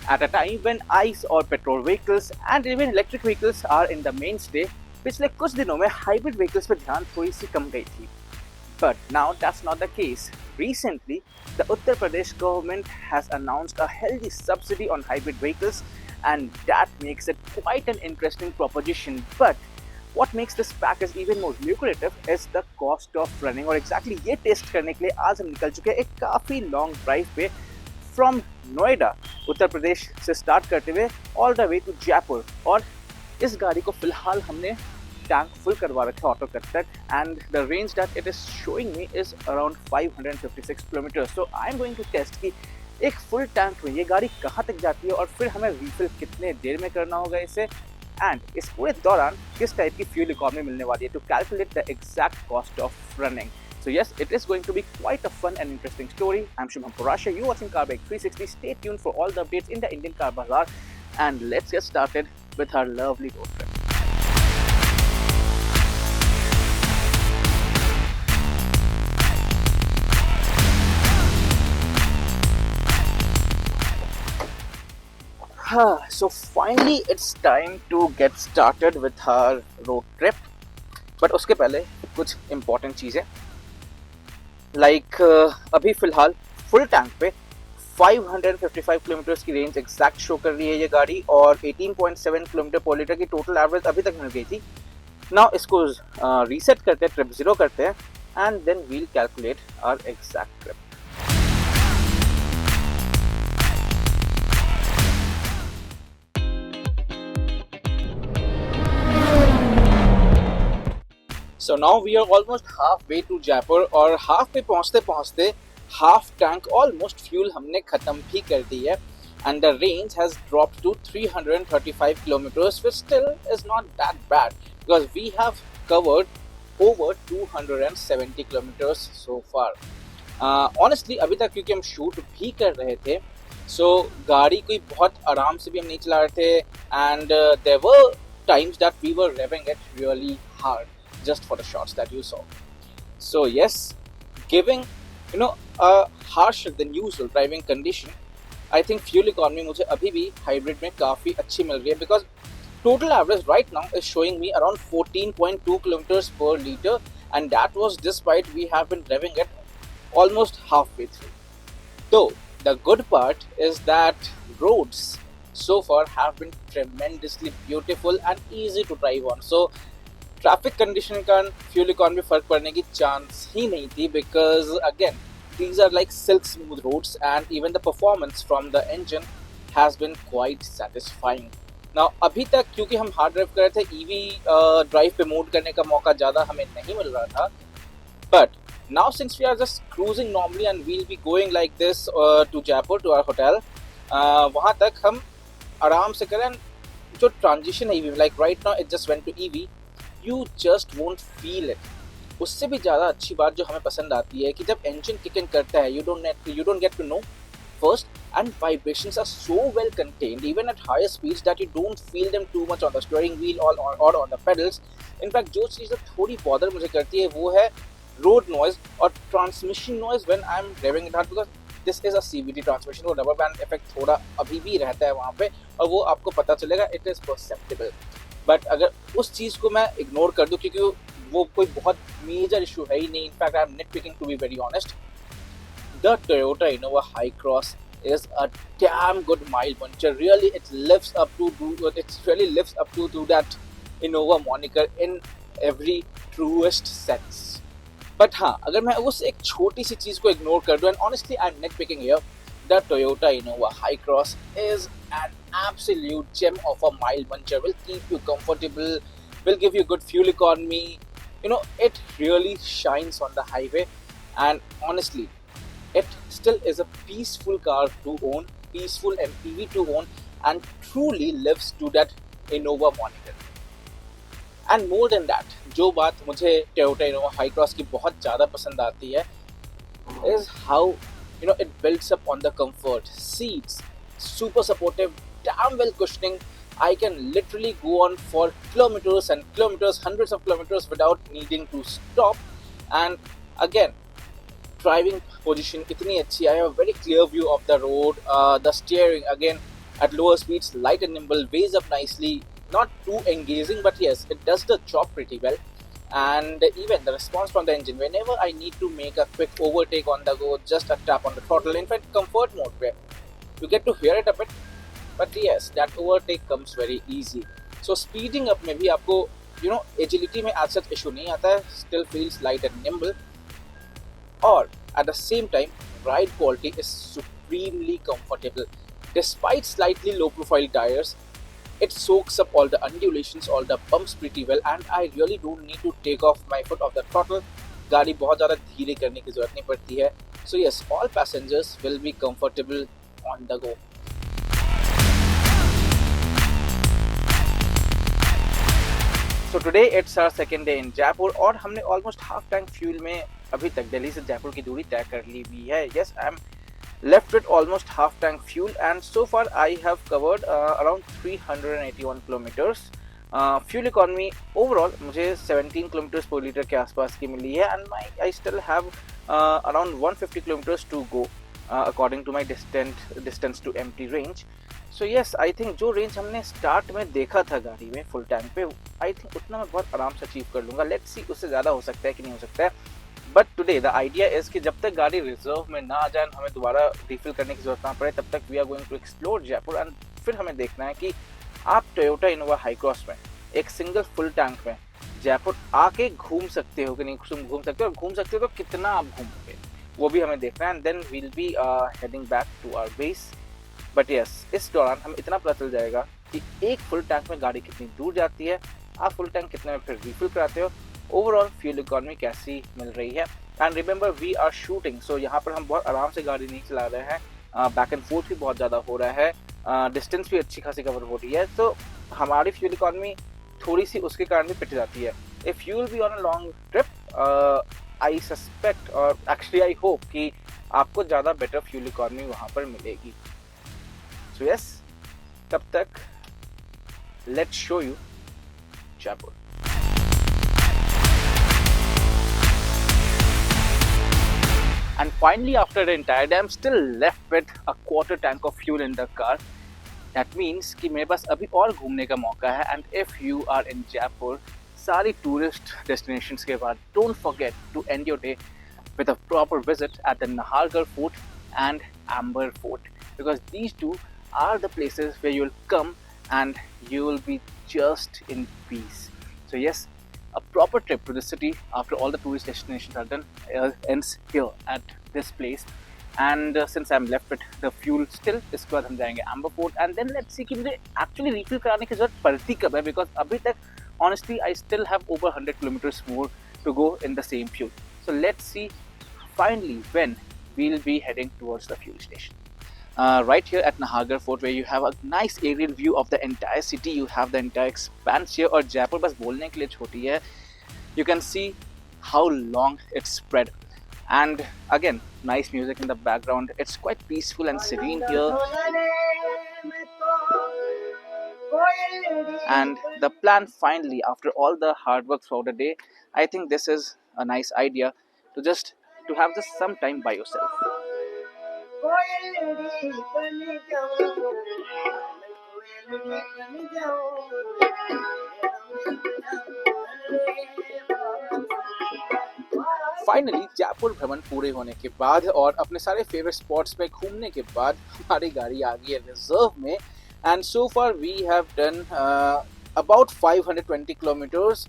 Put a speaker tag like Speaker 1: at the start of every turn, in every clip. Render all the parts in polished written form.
Speaker 1: At a time when ICE or petrol vehicles and even electric vehicles are in the mainstay, पिछले कुछ दिनों में hybrid vehicles पर ध्यान थोड़ी सी कम गई थी. But now that's not the case. Recently, the Uttar Pradesh government has announced a healthy subsidy on hybrid vehicles, and that makes it quite an interesting proposition. But what makes this package even more lucrative is the cost of running. और exactly ये test करने के लिए आज हम निकल चुके हैं एक काफ़ी लॉन्ग ड्राइव पे फ्रॉम नोएडा उत्तर प्रदेश से स्टार्ट करते हुए all the way to Jaipur. और इस गाड़ी को फिलहाल हमने टैंक फुल करवा रखा है ऑटो कट तक, and the range that it is showing me is around 556 kilometre. So I am going to test कि एक फुल टैंक में ये गाड़ी कहाँ तक जाती है और फिर हमें रिफिल कितने देर में करना होगा इसे, एंड इस पूरे दौरान किस टाइप की फ्यूल इकोनॉमी मिलने वाली है to calculate the exact cost of running. So yes, it is going to be quite a fun and interesting story. I'm Shubham Parasha. You're watching Carbike 360. Stay tuned for all the updates in the Indian Car Bazaar, and let's get started with our lovely road trip. So finally it's time to get started with our road trip. But उसके पहले कुछ important चीज़ें अभी फिलहाल full tank पे 555 kilometre की range exact show कर रही है ये गाड़ी, और 18.7 किलोमीटर पर लीटर की टोटल एवरेज अभी तक मिल गई थी. नाउ इसको रीसेट करते हैं, ट्रिप 0 करते हैं, and then we'll calculate our exact trip. So now we are almost halfway to Jaipur, और हाफ पे पहुंचते पहुंचते हाफ टैंक ऑलमोस्ट फ्यूल हमने खत्म भी कर दी है, and the range has dropped to 335 kilometers, which still is not that bad because we have covered over 270 kilometers so far. Honestly अभी तक क्योंकि हम शूट भी कर रहे थे, so गाड़ी कोई बहुत आराम से भी हम नहीं चला रहे थे, and there were times that we were revving it really hard just for the shots that you saw. So yes, giving a harsher than usual driving condition, I think fuel economy मुझे अभी भी hybrid में काफ़ी अच्छी मिल रही है, because total average right now is showing me around 14.2 kilometers per liter, and that was despite we have been revving it almost halfway through. Though the good part is that roads so far have been tremendously beautiful and easy to drive on. So traffic condition का fuel economy फर्क पड़ने की chance ही नहीं थी, because again these are like silk smooth roads, and even the performance from the engine has been quite satisfying. Now अभी तक क्योंकि हम हार्ड ड्राइव कर रहे थे, ईवी ड्राइव पे मूड करने का मौका ज़्यादा हमें नहीं मिल रहा था, but now since we are just cruising normally and we'll be going like this to Jaipur to our hotel, वहाँ तक हम आराम से करें. जो ट्रांजिशन है like right now it just went to EV, you just won't feel it. उससे भी ज़्यादा अच्छी बात जो हमें पसंद आती है कि जब engine kick in करता है, you don't get to know first, and vibrations are so well contained even at higher speeds that you don't feel them too much on the steering wheel or on the pedals. In fact जो चीज़ थोड़ी bother मुझे करती है वो है road noise और transmission noise when I'm driving it hard, because this is a CVT transmission, वो rubber band effect थोड़ा अभी भी रहता है वहाँ पे, और वो आपको पता चलेगा, it is perceptible. बट अगर उस चीज़ को मैं इग्नोर कर दूँ क्योंकि वो कोई बहुत मेजर इशू है ही नहीं, in fact I am nitpicking to be very honest, the Toyota Innova Hycross is a damn good mile puncher. Really, it lives up to that Innova moniker in every truest sense. But हाँ, अगर मैं उस एक छोटी सी चीज़ को ignore कर दूँ, and honestly I'm nitpicking here, the Toyota Innova Hi-Cross is an absolute gem of a mile puncher. Will keep you comfortable, will give you good fuel economy. It really shines on the highway, and honestly, it still is a peaceful car to own, peaceful MPV to own, and truly lives to that Innova moniker. And more than that, जो बात मुझे Toyota Innova Hi-Cross की बहुत ज़्यादा पसंद आती है is how it builds up on the comfort. Seats, super supportive, damn well cushioning. I can literally go on for kilometers and kilometers, hundreds of kilometers without needing to stop. And again, driving position itni achhi. I have a very clear view of the road. The steering, again, at lower speeds, light and nimble, weighs up nicely, not too engaging, but yes, it does the job pretty well. And even the response from the engine, whenever I need to make a quick overtake on the go, just a tap on the throttle. In fact, comfort mode where you get to hear it a bit, but yes, that overtake comes very easy. So speeding up में भी आपको agility में as such issue नहीं आता है, still feels light and nimble, or at the same time ride quality is supremely comfortable. Despite slightly low profile tires, it soaks up all the undulations, all the bumps pretty well, and I really don't need to take off my foot off the throttle. गाड़ी बहुत ज़्यादा धीरे करने की ज़रूरत नहीं पड़ती है. So yes, all passengers will be comfortable on the go. So today it's our second day in Jaipur और हमने almost half tank fuel में अभी तक दिल्ली से जयपुर की दूरी तय कर ली हुई है. Yes, I'm left with almost half tank fuel and so far I have covered around 381 kilometers. Fuel economy overall मुझे 17 kilometers per liter के आसपास की मिली है and I still have around 150 kilometers to go according to my distance to empty range. So yes, I think जो range हमने start में देखा था गाड़ी में फुल टैंक पे, I think उतना मैं बहुत आराम से अचीव कर लूँगा. लेट्स सी उससे ज़्यादा हो सकता है कि नहीं हो सकता है. But today the idea is कि जब तक गाड़ी रिजर्व में ना आ जाए, हमें दोबारा रिफिल करने की जरूरत ना पड़े, तब तक we are going to explore Jaipur. And फिर हमें देखना है कि आप टोयोटा इनोवा हाई क्रॉस में एक सिंगल फुल टैंक में जयपुर आके घूम सकते हो कि नहीं घूम सकते हो, और घूम सकते हो तो कितना आप घूमोगे, वो भी हमें देखना है. And then we'll be heading back to our base. But yes, इस दौरान हमें इतना पता चल जाएगा कि एक फुल टैंक में गाड़ी कितनी दूर जाती है, आप फुल टैंक कितने में फिर रिफिल कराते हो, ओवरऑल फ्यूल इकॉनमी कैसी मिल रही है. And remember we are shooting, so यहाँ पर हम बहुत आराम से गाड़ी नहीं चला रहे हैं. बैक एंड फोर्थ भी बहुत ज़्यादा हो रहा है, डिस्टेंस भी अच्छी खासी कवर हो रही है, तो हमारी फ्यूल इकॉनमी थोड़ी सी उसके कारण भी पिट जाती है. If you will be on a long trip, I suspect और एक्चुअली आई होप कि आपको ज़्यादा बेटर फ्यूल इकॉनमी वहाँ पर मिलेगी. सो यस, तब तक let's show you Jaipur. And finally, after the entire day, I'm still left with a quarter tank of fuel in the car. That means कि मेरे पास अभी और घूमने का मौका है. And if you are in Jaipur, सारी tourist destinations के बाद, don't forget to end your day with a proper visit at the Nahargarh Fort and Amber Fort, because these two are the places where you'll come and you will be just in peace. So yes, a proper trip to the city after all the tourist destinations are done ends here at this place. And since I'm left with the fuel still, इसके बाद हम जाएंगे Amber Fort and then let's see कि मुझे actually refill कराने की जरूरत पड़ती कब है, because अभी तक honestly I still have over 100 kilometers more to go in the same fuel. So let's see finally when we'll be heading towards the fuel station. Right here at Nahargarh Fort, where you have a nice aerial view of the entire city, you have the entire expanse here. और जयपुर बस बोलने के लिए छोटी है. You can see how long it's spread, and again nice music in the background. It's quite peaceful and serene here. And the plan finally, after all the hard work throughout the day, I think this is a nice idea to have just some time by yourself. Finally Jaipur भ्रमण पूरे होने के बाद और अपने सारे favourite spots में घूमने के बाद हमारी गाड़ी आ गई है रिजर्व में. And so far we have done about 520 kilometres.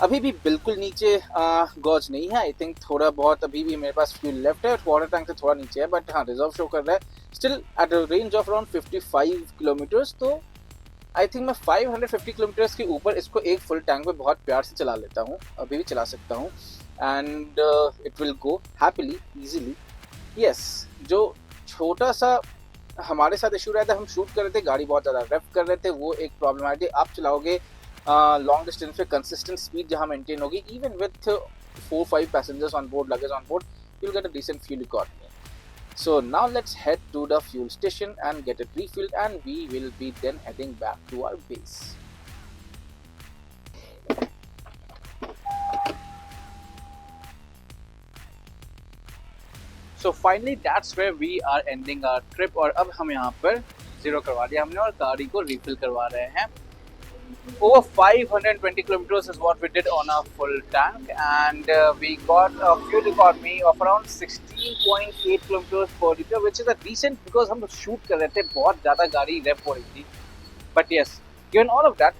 Speaker 1: अभी भी बिल्कुल नीचे गॉज नहीं है. आई थिंक थोड़ा बहुत अभी भी मेरे पास फ्यूल लेफ्ट है, वाटर टैंक से थोड़ा नीचे है, बट हाँ रिजर्व शो कर रहा है. Still at a range of around 55 kilometres. तो आई थिंक मैं 550 किलोमीटर्स के ऊपर इसको एक फुल टैंक में बहुत प्यार से चला लेता हूँ, अभी भी चला सकता हूँ. And it will go happily easily. Yes, जो छोटा सा हमारे साथ इशू रहता है, हम शूट कर रहे थे, गाड़ी बहुत ज़्यादा रेफ कर रहे थे, वो एक प्रॉब्लम आई थी. आप चलाओगे लॉन्ग डिस्टेंस पे कंसिस्टेंट स्पीड जहाँ मेंटेन होगी, even with 4-5 passengers on board, luggage on board, you will get a decent fuel economy. So now let's head to the fuel station and get it refilled, and we will be then heading back to our base. So finally that's where we are ending our trip. और अब हम यहाँ पर 0 करवा दिया हमने और गाड़ी को रिफिल करवा रहे हैं. Over 520 kilometers is what we did on a full tank, and we got a fuel economy of around 16.8 kilometers per liter, which is a decent, because हम shoot कर रहे थे, बहुत ज़्यादा गाड़ी rev हो रही थी. But yes, given all of that,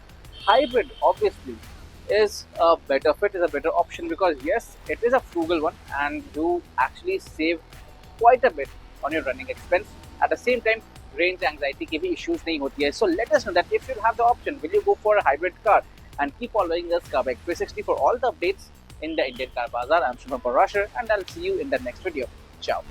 Speaker 1: hybrid obviously is a better fit, is a better option, because yes, it is a frugal one and you actually save quite a bit on your running expense. At the same time, range anxiety की भी issues नहीं होती है. So let us know that if you have the option, will you go for a hybrid car? And keep following us Karbike 360 for all the updates in the Indian car bazaar. I'm Shubham Parashar and I'll see you in the next video. Ciao.